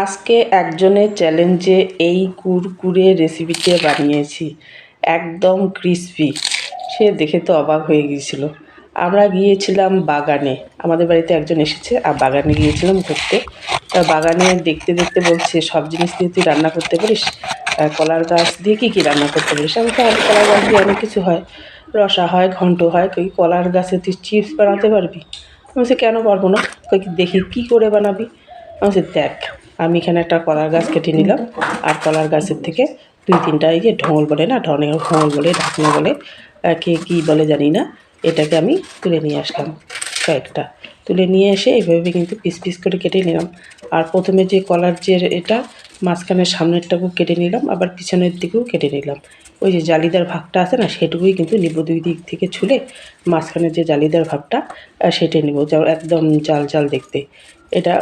আজকে একজনের চ্যালেঞ্জে এই কুরকুরে রেসিপিটা বানিয়েছি, একদম ক্রিসপি। সে দেখে তো অবাক হয়ে গিয়েছিল। আমরা গিয়েছিলাম বাগানে, আমাদের বাড়িতে একজন এসেছে আর বাগানে গিয়েছিলাম ঘুরতে। বাগানে দেখতে দেখতে বলছে, সব জিনিস দিয়ে তুই রান্না করতে পারিস? কলার গাছ দিয়ে কী কী রান্না করতে পারিস? আমি তো কলার গাছ দিয়ে অনেক কিছু হয়, রসা হয়, ঘন্ট হয়। তুই কলার গাছে তুই চিপস বানাতে পারবি? আমি বলছি কেন পারবো না। দেখি কী করে বানাবি। আমি বলছি দেখ, আমি এখানে একটা কলার গাছ কেটে নিলাম, আর কলার গাছের থেকে 2-3টা এই যে ঢোল বলে না, ঢোল বলে, ঢাকনা বলে, কে কী বলে জানি না, এটাকে আমি তুলে নিয়ে আসলাম। কয়েকটা তুলে নিয়ে এসে এইভাবে কিন্তু পিস পিস করে কেটে নিলাম। আর প্রথমে যে কলার যে এটা মাঝখানের সামনেরটাকেও কেটে নিলাম, আবার পিছনের দিকেও কেটে নিলাম। ওই যে জালিদার ভাগটা আছে না, সেটুকুই কিন্তু নিব, 2 দিক থেকে ছুলে মাঝখানের যে জালিদার ভাগটা সেটে নেব, যা একদম জাল জাল দেখতে। এটা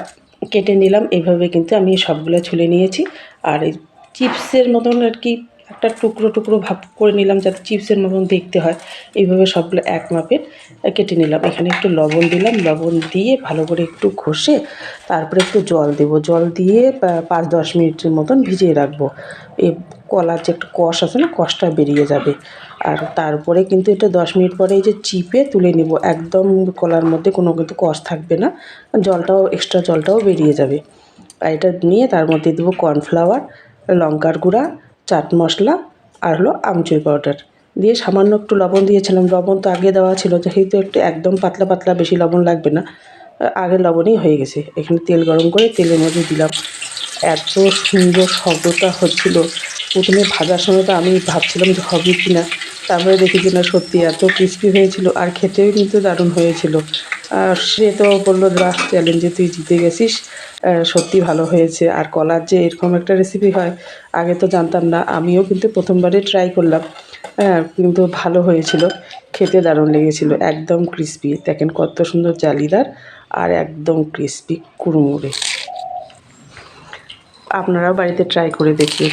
কেটে নিলাম। এইভাবে কিন্তু আমি সবগুলো ছুলে নিয়েছি। আর এই চিপসের মতন আর কি একটা টুকরো টুকরো ভাব করে নিলাম, যাতে চিপসের মতন দেখতে হয়। এইভাবে সবগুলো এক মাপের কেটে নিলাম। এখানে একটু লবণ দিলাম, লবণ দিয়ে ভালো করে একটু ঘষে তারপরে একটু জল দেব, জল দিয়ে 5-10 মিনিটের মতন ভিজিয়ে রাখবো। এই কলার যে একটা কষ আছে না, কষটা বেরিয়ে যাবে। আর তারপরে কিন্তু এটা 10 মিনিট পরে এই যে চিপে তুলে নিব, একদম কলার মধ্যে কোনো কিন্তু কষ থাকবে না, জলটাও এক্সট্রা জলটাও বেরিয়ে যাবে। আর এটা নিয়ে তার মধ্যে দেবো কর্নফ্লাওয়ার, লঙ্কার গুঁড়া, চাট মশলা আর হলো আমচুর পাউডার দিয়ে সামান্য একটু লবণ দিয়েছিলাম। লবণ তো আগে দেওয়া ছিল, যেহেতু একটু একদম পাতলা পাতলা, বেশি লবণ লাগবে না, আগের লবণেই হয়ে গেছে। এখানে তেল গরম করে তেলের মধ্যে দিলাম। এত সুন্দর শব্দটা হচ্ছিল। প্রথমে ভাজার সময় তো আমি ভাবছিলাম যে হবে কি না, তারপরে দেখি যে না, সত্যি এত ক্রিস্পি হয়েছিল আর খেতেও কিন্তু দারুণ হয়েছিল। সে তো বললো, বাহ, চ্যালেঞ্জে তুই জিতে গেছিস, সত্যি ভালো হয়েছে। আর কলার যে এরকম একটা রেসিপি হয় আগে তো জানতাম না, আমিও কিন্তু প্রথমবারে ট্রাই করলাম। কিন্তু ভালো হয়েছিল, খেতে দারুণ লেগেছিল, একদম ক্রিস্পি। দেখেন কত সুন্দর জালিদার আর একদম ক্রিস্পি কুড়মুড়ে। আপনারাও বাড়িতে ট্রাই করে দেখুন।